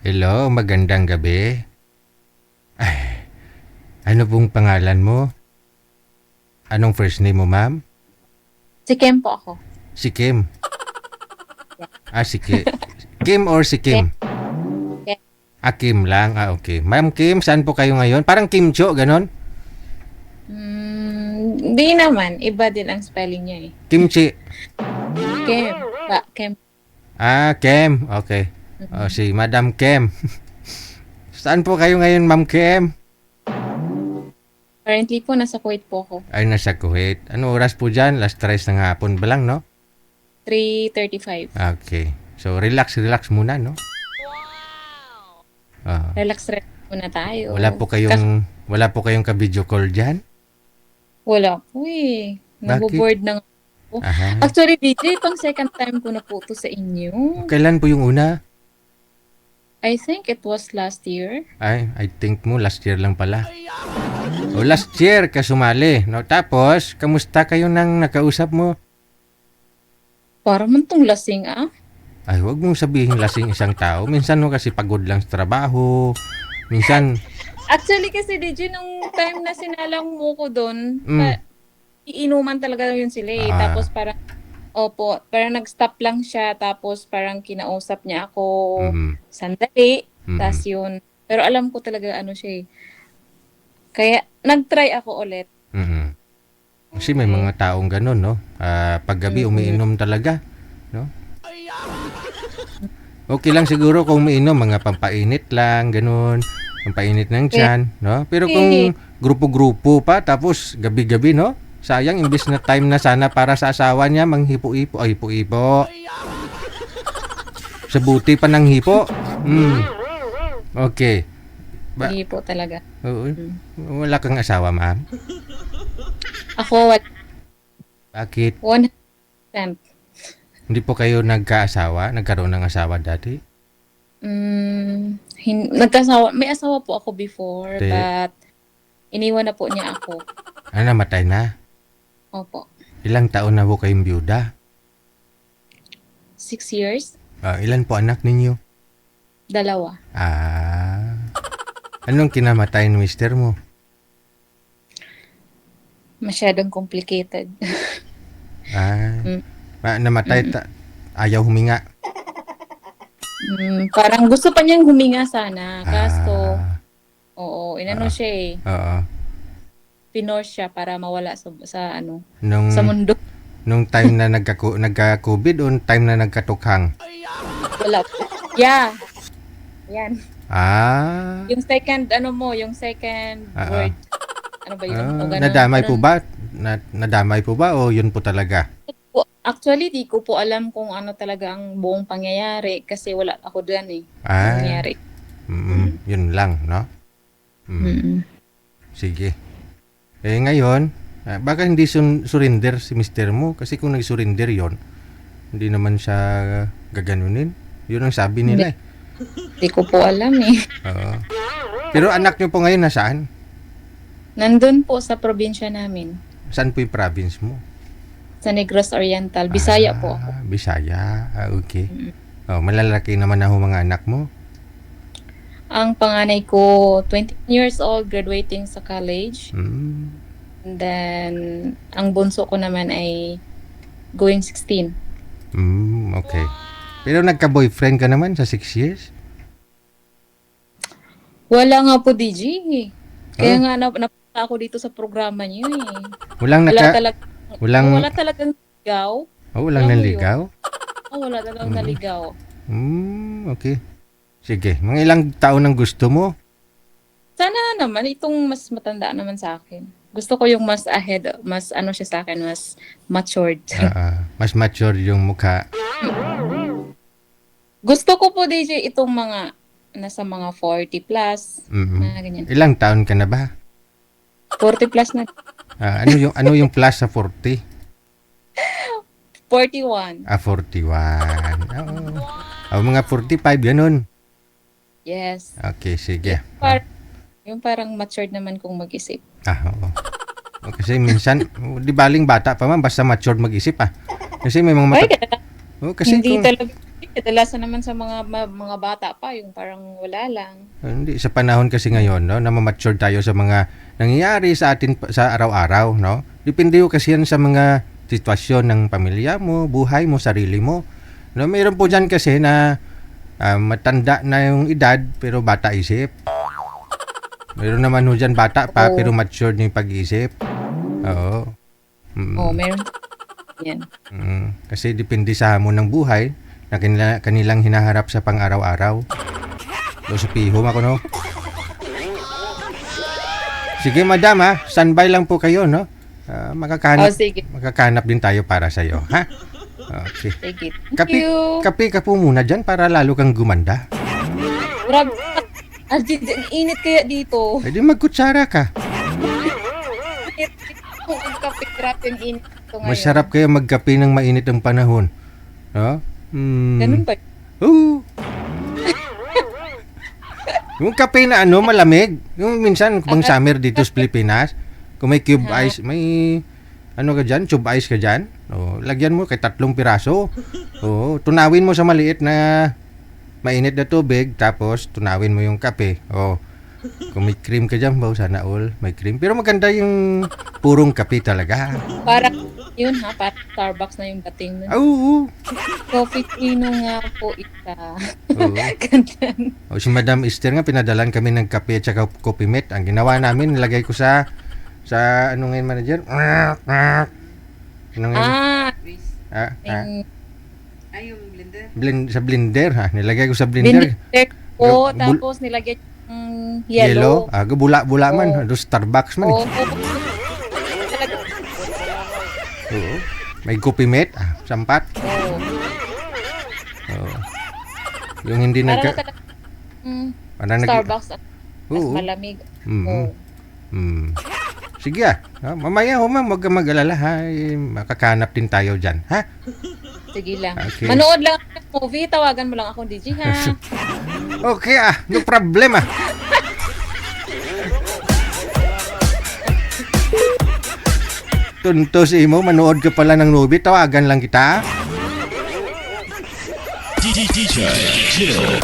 Hello, magandang gabi. Ay, ano pong pangalan mo? Anong first name mo, ma'am? Si Kem po ako. Si Kim. Yeah. Si Kim or si Kem. Kim? Kem. Kim lang. Okay. Ma'am Kim, saan po kayo ngayon? Parang Kim Cho, ganon? Hindi naman. Iba din ang spelling niya eh. Kimchi. Kem. Kem. Kem. Okay. Si Madam Kem. Saan po kayo ngayon, Ma'am Kem? Currently po, nasa Kuwait po ako. Ay, nasa Kuwait. Ano oras po dyan? Last 3 ng hapon ba lang, no? 3:35. Okay. So, relax muna, no? Relax muna tayo. Wala po kayong ka-video call dyan? Wala po eh. Naboboard na nga ako. Aha. Actually, DJ, pang second time ko na po to sa inyo. Kailan po yung una? I think it was last year. I think mo last year lang pala. Last year ka sumali. No? Tapos, kamusta kayo nang nakausap mo? Para man tong lasing Huwag mong sabihin lasing isang tao. Minsan no, kasi pagod lang sa trabaho. Minsan, Actually kasi DJ, nung time na sinalang mo ko doon, iinuman talaga yun sila eh. Tapos parang, parang nag-stop lang siya. Tapos parang kinausap niya ako sandali. Tas yun. Pero alam ko talaga ano siya eh. Kaya nag-try ako ulit. Kasi may mga taong ganun, no? Paggabi umiinom talaga, no? Okay lang siguro kung umiinom, mga pampainit lang, ganun. Pampainit ng tiyan, no? Pero kung grupo-grupo pa, tapos gabi-gabi, no? Sayang, imbis na time na sana para sa asawa niya, manghipo-ipo. Hipo-ipo. Sa buti pa ng hipo. Okay. Hindi po talaga. Wala kang asawa, ma'am? Ako, Bakit? 100%. Hindi po kayo nagkaasawa? Nagkaroon ng asawa dati? May asawa po ako before, but iniwan na po niya ako. Namatay na? Opo. Ilang taon na po kayong byuda? 6 years? Ilan po anak ninyo? 2. Anong kinamatay ng mister mo? Masyadong complicated. Namatay, ayaw huminga? Parang gusto pa niyang huminga sana. Kaso, inano siya eh. Pinorse siya para mawala sa mundo. Nung time na nagka-COVID o time na nagkatukhang? Wala po. Yeah. Yan. Yung second word. Ano ba yun? Nadamay po ba? Nadamay po ba o yun po talaga? Actually, di ko po alam kung ano talaga ang buong pangyayari kasi wala ako dyan eh. Nangyayari. Yun lang, no? Sige. Ngayon, baka hindi surrender si mister mo kasi kung nag-surrender yon, hindi naman siya gaganunin. Yun ang sabi nila eh. Di ko po alam eh. Pero anak nyo po ngayon nasaan? Nandun po sa probinsya namin. Saan po yung province mo? Sa Negros Oriental. Bisaya po ako. Bisaya. Okay. Malalaki naman na ho mga anak mo? Ang panganay ko, 20 years old, graduating sa college. And then, ang bunso ko naman ay going 16. Okay. Pero nagka-boyfriend ka naman sa 6 years? Wala nga po, DJ. Kaya nga napunta ako dito sa programa niyo eh. Wala talagang ligaw. Walang naligaw? Wala talagang naligaw. Okay. Sige, mga ilang taon ang gusto mo? Sana naman, itong mas matanda naman sa akin. Gusto ko yung mas ahead, mas ano siya sa akin, mas matured. Mas mature yung mukha. Gusto ko po, DJ, itong mga nasa mga 40 plus. Ganyan. Ilang taon ka na ba? 40 plus na. Ano yung plus sa 40? 41. 41. Mga 45, ganun. Yes. Okay, sige. Yung parang matured naman kung mag-isip. Oo. Kasi minsan, di baling bata pa man, basta matured mag-isip Kasi may mga kasi hindi talaga. Kadalasan naman sa mga bata pa, yung parang wala lang. Hindi, sa panahon kasi ngayon, no, na ma-mature tayo sa mga nangyayari sa atin sa araw-araw, no? Depende ko kasi yan sa mga sitwasyon ng pamilya mo, buhay mo, sarili mo. No, mayroon po dyan kasi na matanda na yung edad pero bata isip. Mayroon naman ho dyan bata pa Oo. pero matured na yung pag-isip. Oo. Oh, meron. Yan. Kasi depende sa hamon ng buhay na kanilang hinaharap sa pang-araw-araw. So, sa pihom ako, no? Sige, madam, ha? Standby lang po kayo, no? Oh, sige. Makakanap din tayo para sa'yo, ha? Okay. Sige. Thank you. Kape ka po muna dyan para lalo kang gumanda. Grabe. Ang init kaya dito. E di magkutsara ka. Ang kape, grabe yung init ito ngayon. Masarap kaya magkape ng mainit ang panahon. No? Ganun ba? Oo. Yung kape na malamig. Yung minsan, bang summer dito sa Pilipinas, kung may cube ice, may cube ice ka dyan. Lagyan mo kay 3 piraso. Tunawin mo sa maliit na mainit na tubig, tapos tunawin mo yung kape. Kung may cream ka dyan, sana all may cream. Pero maganda yung purong kape talaga. Parang yun parang Starbucks na yung dating nun. Oo. Coffee Chino nga po isa. Oo. Ganda. Si Madam Esther nga, pinadalan kami ng kape at saka coffee mate. Ang ginawa namin, nilagay ko sa manager. Ano ngayon? Yung blender. Sa blender, ha? Nilagay ko sa blender. Binigter ko, tapos nilagyan yung yellow. Bula-bula man. Starbucks man. Talaga. Oo. May coffee mate. Sampat. Oo. Yung hindi Parang talaga Starbucks mas Oo. malamig. Sige mamaya huwag ka mag-alala, ha? Makakanap din tayo dyan, ha? Sige lang. Okay. Manood lang ako ng movie, tawagan mo lang ako, DJ, ha? Okay, no problem, Tuntos mo, manood ka pala ng movie, tawagan lang kita. DJ Jill.